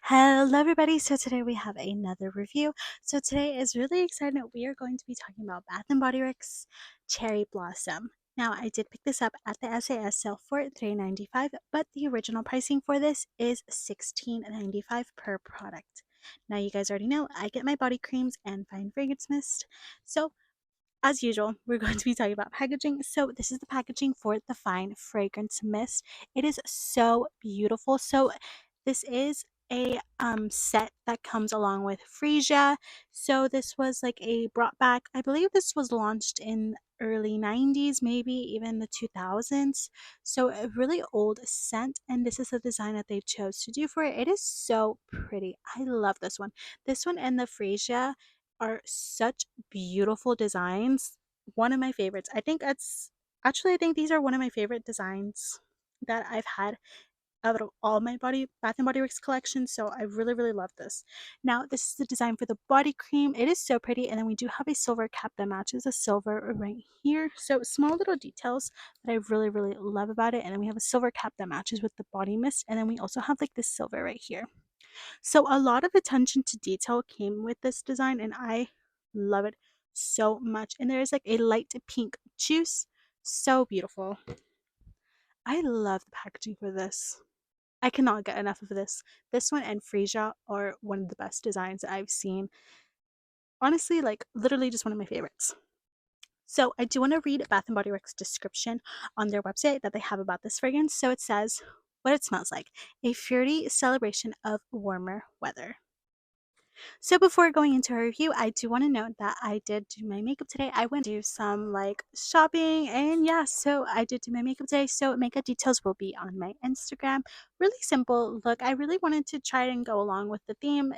Hello, everybody. So today we have another review. So today is really exciting. We are going to be talking about Bath and Body Works Cherry Blossom. Now, I did pick this up at the SAS sale for $3.95, but the original pricing for this is $16.95 per product. Now, you guys already know I get my body creams and fine fragrance mist. So as usual, we're going to be talking about packaging. So this is the packaging for the fine fragrance mist. It is so beautiful. So this is a set that comes along with Frisia. So this was like a brought back. I believe this was launched in early 90s, maybe even the 2000s. So a really old scent, and this is the design that they chose to do for it. It is so pretty. I love this one. This one and the Frisia are such beautiful designs. One of my favorites. I think these are one of my favorite designs that I've had out of all my body Bath and Body Works collection. So I really love this. Now this is the design for the body cream. It is so pretty, and then we do have a silver cap that matches the silver right here. So small little details that I really love about it. And then we have a silver cap that matches with the body mist, and then we also have like this silver right here. So a lot of attention to detail came with this design, and I love it so much. And there's like a light pink juice. So beautiful. I love the packaging for this. I cannot get enough of this. This one and Frisia are one of the best designs that I've seen. Honestly, like literally just one of my favorites. So I do want to read Bath and Body Works description on their website that they have about this fragrance. So it says what it smells like: a fruity celebration of warmer weather. So before going into our review, I do want to note that I did do my makeup today. I went to do some like shopping, and yeah, so I did do my makeup today. So makeup details will be on my Instagram. Really simple look. I really wanted to try and go along with the theme.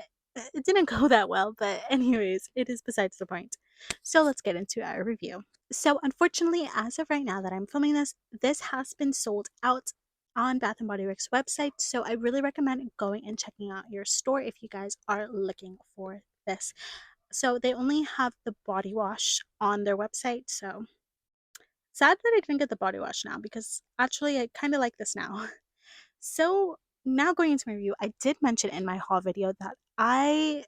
It didn't go that well, but anyways, it is besides the point. So let's get into our review. So unfortunately, as of right now that I'm filming this, this has been sold out on Bath and Body Works website. So I really recommend going and checking out your store if you guys are looking for this. So they only have the body wash on their website. So sad that I didn't get the body wash now, because actually I kind of like this now. So now going into my review, I did mention in my haul video that I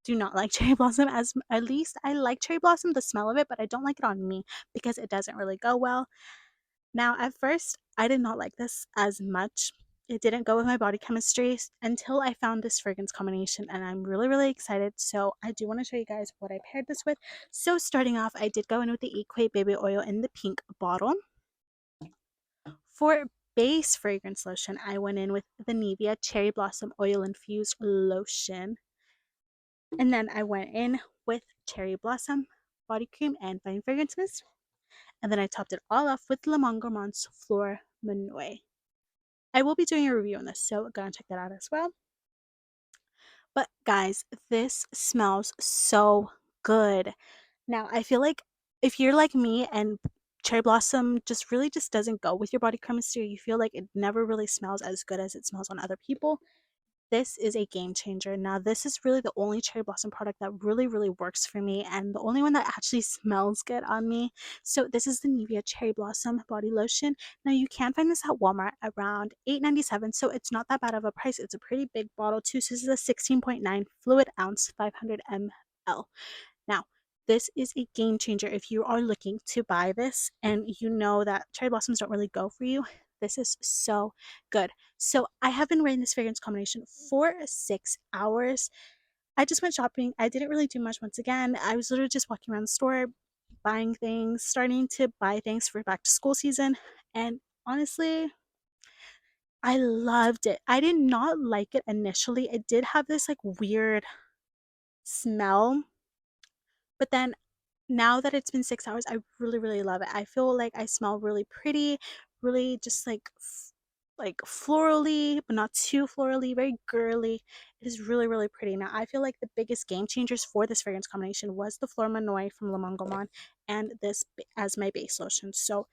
do not like cherry blossom. As at least I like cherry blossom, the smell of it, but I don't like it on me because it doesn't really go well. Now, at first, I did not like this as much. It didn't go with my body chemistry until I found this fragrance combination, and I'm really excited. So I do want to show you guys what I paired this with. So starting off, I did go in with the Equate baby oil in the pink bottle. For base fragrance lotion, I went in with the Nivea Cherry Blossom Oil Infused Lotion. And then I went in with Cherry Blossom body cream and fine fragrance mist. And then I topped it all off with Gourmand's Fleur Monoi. I will be doing a review on this, so go and check that out as well. But guys, this smells so good. Now, I feel like if you're like me and cherry blossom just doesn't go with your body chemistry, you feel like it never really smells as good as it smells on other people, this is a game changer. Now, this is really the only cherry blossom product that really works for me, and the only one that actually smells good on me. So this is the Nivea Cherry Blossom Body Lotion. Now, you can find this at Walmart around $8.97, so it's not that bad of a price. It's a pretty big bottle too. So this is a 16.9 fluid ounce, 500 ml. Now, this is a game changer if you are looking to buy this and you know that cherry blossoms don't really go for you. This is so good. So I have been wearing this fragrance combination for 6 hours. I just went shopping. I didn't really do much once again. I was literally just walking around the store, buying things, starting to buy things for back to school season. And honestly, I loved it. I did not like it initially. It did have this like weird smell, but then now that it's been 6 hours, I really love it. I feel like I smell really pretty, really just like florally, but not too florally, very girly. It is really pretty. Now, I feel like the biggest game changers for this fragrance combination was the Fleur Monoi from Gourmand and this as my base lotion. So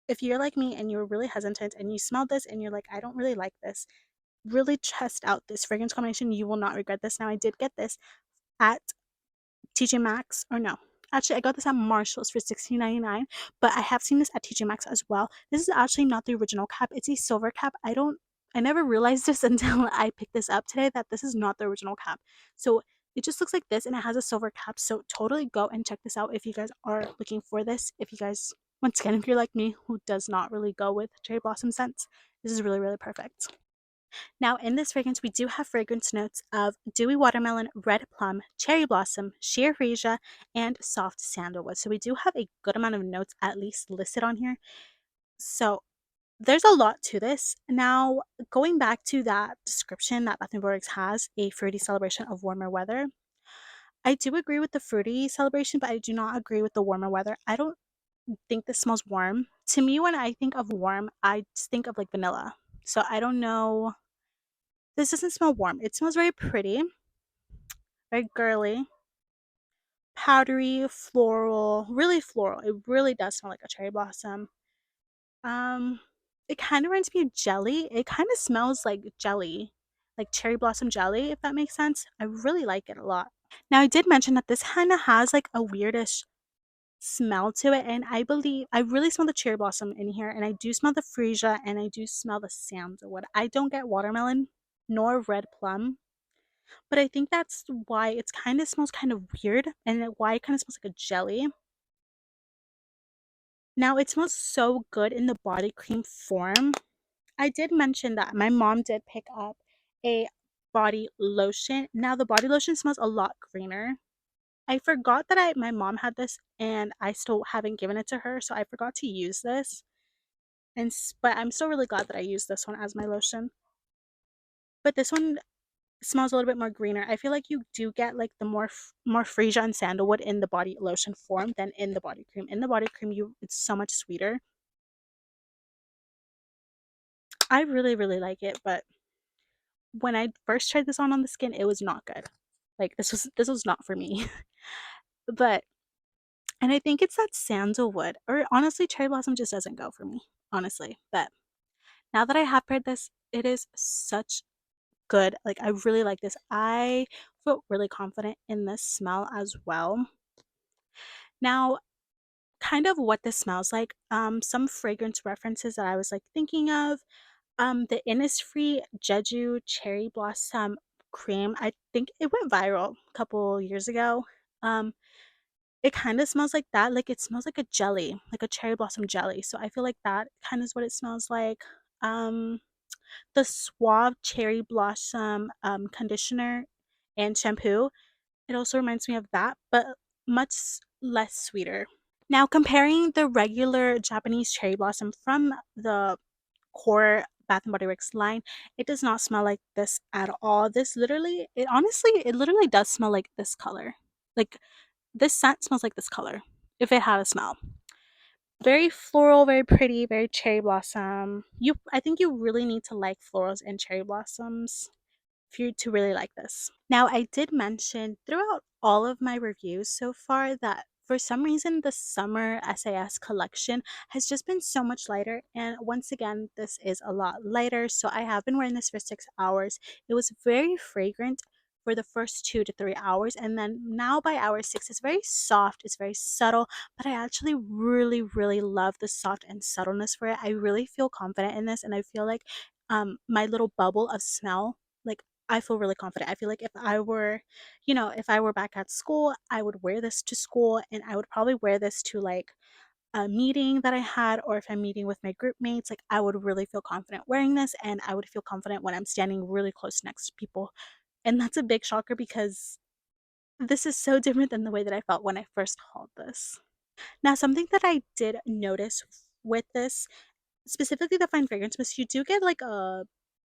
if you're like me and you're really hesitant and you smell this and you're like, I don't really like this, really test out this fragrance combination. You will not regret this. Now, I did get this at TJ Maxx, or no. Actually, I got this at Marshall's for $16.99, but I have seen this at TJ Maxx as well. This is actually not the original cap. It's a silver cap. I don't I never realized this until I picked this up today, that this is not the original cap. So it just looks like this and it has a silver cap. So totally go and check this out if you guys are looking for this. If you guys, once again, if you're like me who does not really go with cherry blossom scents, this is really, really perfect. Now, in this fragrance, we do have fragrance notes of dewy watermelon, red plum, cherry blossom, sheer freesia, and soft sandalwood. So we do have a good amount of notes at least listed on here. So there's a lot to this. Now, going back to that description that Bath& Body Works has, a fruity celebration of warmer weather, I do agree with the fruity celebration, but I do not agree with the warmer weather. I don't think this smells warm. To me, when I think of warm, I just think of like vanilla. So I don't know. This doesn't smell warm. It smells very pretty, very girly, powdery, floral, really floral. It really does smell like a cherry blossom. Um, it kind of reminds me of jelly. It kind of smells like jelly, like cherry blossom jelly, if that makes sense. I really like it a lot. Now, I did mention that this kind of has like a weirdish smell to it, and I believe I really smell the cherry blossom in here, and I do smell the freesia, and I do smell the sandalwood. I don't get watermelon nor red plum, but I think that's why it's kind of smells kind of weird, and why it kind of smells like a jelly. Now, it smells so good in the body cream form. I did mention that my mom did pick up a body lotion. Now, the body lotion smells a lot greener. I forgot that my mom had this and I still haven't given it to her, so I forgot to use this. But I'm still really glad that I used this one as my lotion. But this one smells a little bit more greener. I feel like you do get like the more freesia and sandalwood in the body lotion form than in the body cream. In the body cream, you it's so much sweeter. I really really like it, but when I first tried this on the skin, it was not good. Like this was not for me. But and I think it's that sandalwood, or honestly, cherry blossom just doesn't go for me, honestly. But now that I have paired this, it is such good. Like I really like this. I feel really confident in this smell as well. Now, kind of what this smells like. Some fragrance references that I was like thinking of. The Innisfree Jeju Cherry Blossom Cream. I think it went viral a couple years ago. Um, it kind of smells like that. Like it smells like a jelly, like a cherry blossom jelly. So I feel like that kind of is what it smells like. Um, the Suave Cherry Blossom conditioner and shampoo. It also reminds me of that, but much less sweeter. Now, comparing the regular Japanese cherry blossom from the core Bath and Body Works line, it does not smell like this at all. This literally, it honestly, it literally does smell like this color. Like this scent smells like this color if it had a smell. Very floral, very pretty, very cherry blossom. I think you really need to like florals and cherry blossoms for you to really like this. Now, I did mention throughout all of my reviews so far that for some reason the summer SAS collection has just been so much lighter. And once again, this is a lot lighter. So I have been wearing this for 6 hours. It was very fragrant for the first 2 to 3 hours. And then now by hour six, it's very soft, it's very subtle. But I actually really, really love the soft and subtleness for it. I really feel confident in this. And I feel like my little bubble of smell, like I feel really confident. I feel like if I were, if I were back at school, I would wear this to school and I would probably wear this to like a meeting that I had, or if I'm meeting with my group mates, like I would really feel confident wearing this and I would feel confident when I'm standing really close next to people. And that's a big shocker because this is so different than the way that I felt when I first hauled this. Now, something that I did notice with this, specifically the fine fragrance mist, you do get like a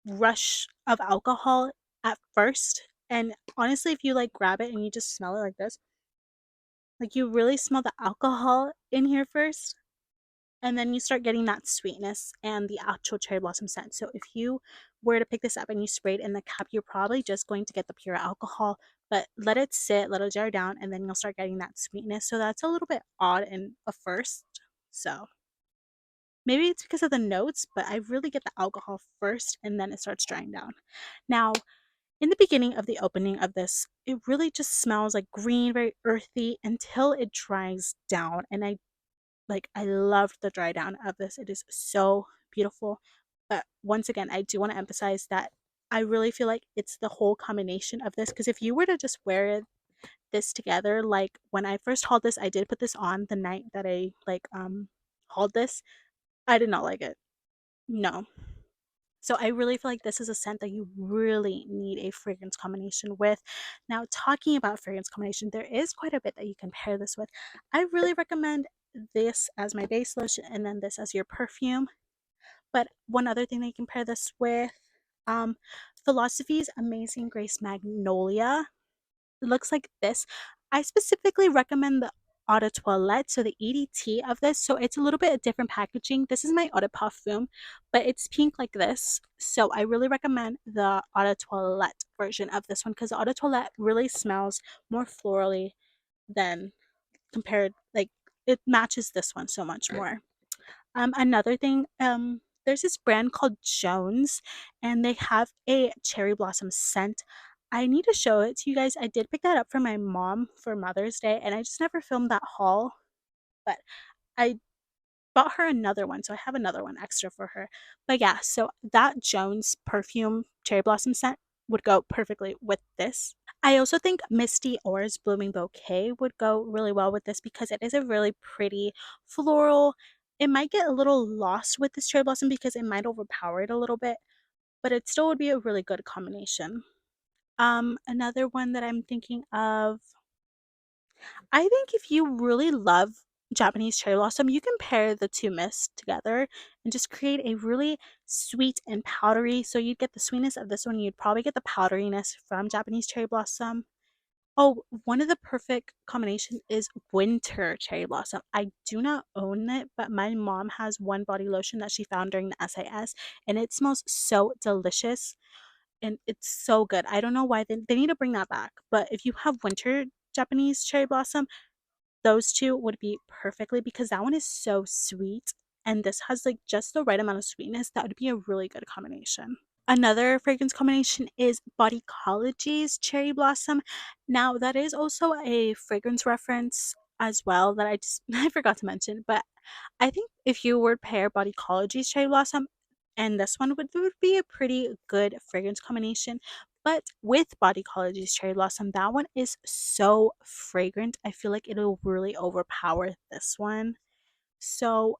rush of alcohol at first. And honestly, if you like grab it and you just smell it like this, like you really smell the alcohol in here first. And then you start getting that sweetness and the actual cherry blossom scent. So if you were to pick this up and you spray it in the cup, you're probably just going to get the pure alcohol. But let it sit, let it jar down, and then you'll start getting that sweetness. So that's a little bit odd in a first. So maybe it's because of the notes, but I really get the alcohol first and then it starts drying down. Now, in the beginning of the opening of this, it really just smells like green, very earthy until it dries down. And I loved the dry down of this. It is so beautiful. But once again, I do want to emphasize that I really feel like it's the whole combination of this, because if you were to just wear this together, like when I first hauled this, I did put this on the night that I hauled this. I did not like it. No. So I really feel like this is a scent that you really need a fragrance combination with. Now, talking about fragrance combination, there is quite a bit that you can pair this with. I really recommend this as my base lotion and then this as your perfume. But one other thing that you can pair this with, um, Philosophy's Amazing Grace Magnolia. It looks like this. I specifically recommend the Eau de Toilette, so the EDT of this. So it's a little bit of different packaging. This is my Eau de Parfum, but it's pink like this. So I really recommend the Eau de Toilette version of this one, because the Eau de Toilette really smells more florally than compared, like, it matches this one so much more. Another thing, there's this brand called Jones, and they have a cherry blossom scent. I need to show it to you guys. I did pick that up for my mom for Mother's Day, and I just never filmed that haul, but I bought her another one, so I have another one extra for her. But yeah, so that Jones perfume cherry blossom scent would go perfectly with this. I also think Misty Orr's Blooming Bouquet would go really well with this, because it is a really pretty floral. It might get a little lost with this cherry blossom because it might overpower it a little bit, but it still would be a really good combination. Another one that I'm thinking of, I think if you really love Japanese cherry blossom, you can pair the two mists together and just create a really sweet and powdery. So you'd get the sweetness of this one, you'd probably get the powderiness from Japanese cherry blossom. Oh, one of the perfect combination is winter cherry blossom. I do not own it, but my mom has one body lotion that she found during the SIS, and it smells so delicious and it's so good. I don't know why they need to bring that back. But if you have winter Japanese cherry blossom, those two would be perfectly, because that one is so sweet and this has like just the right amount of sweetness. That would be a really good combination. Another fragrance combination is Bodycology's Cherry Blossom. Now, that is also a fragrance reference as well that I just I forgot to mention, but I think if you would pair Bodycology's Cherry Blossom and this one would be a pretty good fragrance combination. But with Bodycology's Cherry Blossom, that one is so fragrant. I feel like it'll really overpower this one. So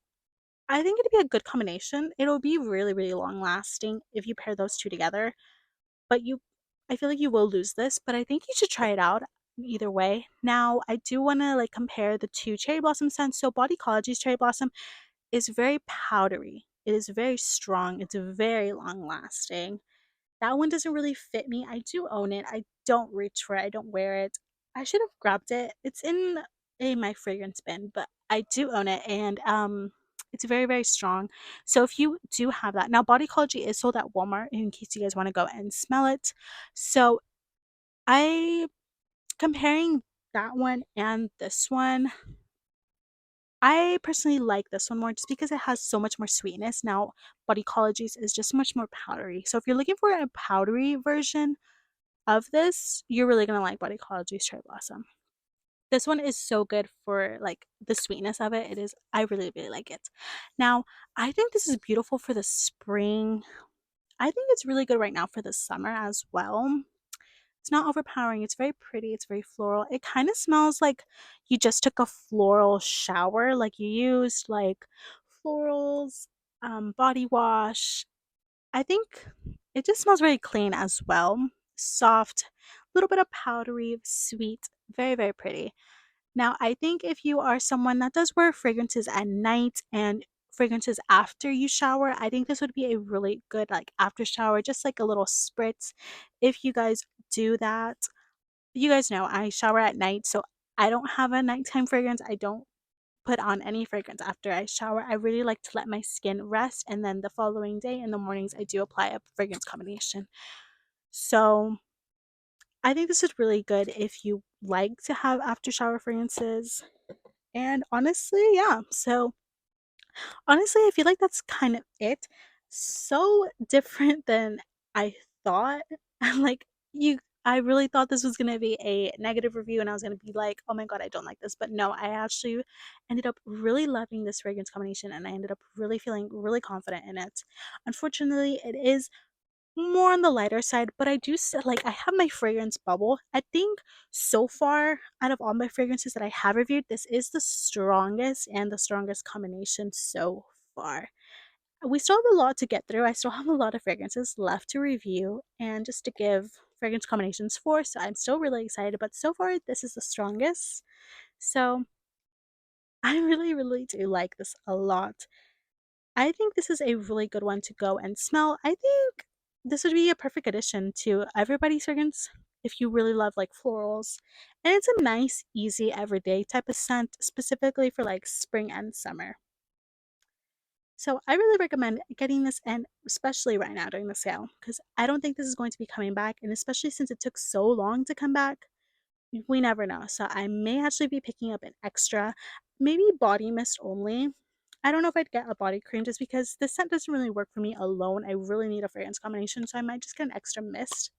I think it'd be a good combination. It'll be really, really long lasting if you pair those two together. But I feel like you will lose this, but I think you should try it out either way. Now, I do want to like compare the two cherry blossom scents. So Bodycology's Cherry Blossom is very powdery. It is very strong. It's very long lasting. That one doesn't really fit me. I do own it. I don't reach for it. I don't wear it. I should have grabbed it. It's in my fragrance bin, but I do own it, and it's very, very strong. So if you do have that, now Bodycology is sold at Walmart in case you guys want to go and smell it. So I comparing that one and this one, I personally like this one more just because it has so much more sweetness. Now, Bodycology's is just much more powdery. So if you're looking for a powdery version of this, you're really gonna like Bodycology's Cherry Blossom. This one is so good for like the sweetness of it. It is, I really, really like it. Now, I think this is beautiful for the spring. I think it's really good right now for the summer as well. It's not overpowering. It's very pretty. It's very floral. It kind of smells like you just took a floral shower, like you used like florals, body wash. I think it just smells very clean as well. Soft, a little bit of powdery, sweet, very, very pretty. Now, I think if you are someone that does wear fragrances at night and fragrances after you shower, I think this would be a really good like after shower, just like a little spritz. If you guys do that, you guys know I shower at night, so I don't have a nighttime fragrance. I don't put on any fragrance after I shower. I really like to let my skin rest, and then the following day in the mornings I do apply a fragrance combination. So I think this is really good if you like to have after shower fragrances. And honestly, yeah. So honestly, I feel like that's kind of it. So different than I thought. Like you I really thought this was gonna be a negative review and I was gonna be like, oh my god, I don't like this. But no, I actually ended up really loving this fragrance combination and I ended up really feeling really confident in it. Unfortunately, it is more on the lighter side, but I do like I have my fragrance bubble. I think so far out of all my fragrances that I have reviewed, this is the strongest and the strongest combination so far. We still have a lot to get through. I still have a lot of fragrances left to review and just to give fragrance combinations for, so I'm still really excited, but so far this is the strongest. So I really, really do like this a lot. I think this is a really good one to go and smell. I think this would be a perfect addition to everybody's fragrance if you really love like florals. And it's a nice, easy, everyday type of scent, specifically for like spring and summer. So I really recommend getting this in, especially right now during the sale, because I don't think this is going to be coming back. And especially since it took so long to come back, we never know. So I may actually be picking up an extra, maybe body mist only. I don't know if I'd get a body cream just because the scent doesn't really work for me alone. I really need a fragrance combination, so I might just get an extra mist.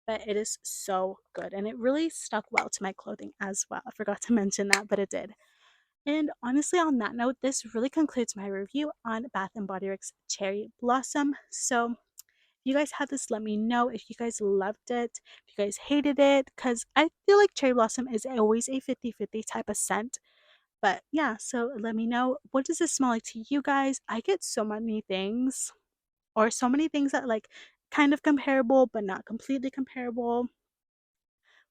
But it is so good and it really stuck well to my clothing as well. I forgot to mention that, but it did. And honestly, on that note, this really concludes my review on Bath& Body Works Cherry Blossom. So if you guys had this, let me know if you guys loved it, if you guys hated it, because I feel like Cherry Blossom is always a 50-50 type of scent. But yeah, so let me know, what does this smell like to you guys? I get so many things, or so many things that like kind of comparable, but not completely comparable.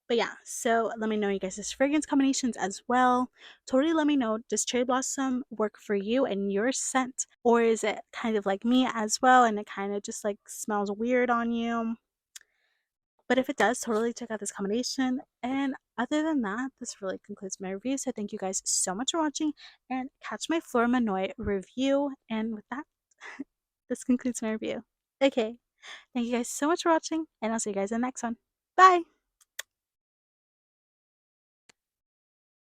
But yeah, so let me know you guys' fragrance combinations as well. Totally let me know, does Cherry Blossom work for you and your scent? Or is it kind of like me as well and it kind of just like smells weird on you? But if it does, totally check out this combination. And other than that, this really concludes my review. So thank you guys so much for watching and catch my Fleur Monoi review. And with that, this concludes my review. Okay, thank you guys so much for watching and I'll see you guys in the next one. Bye!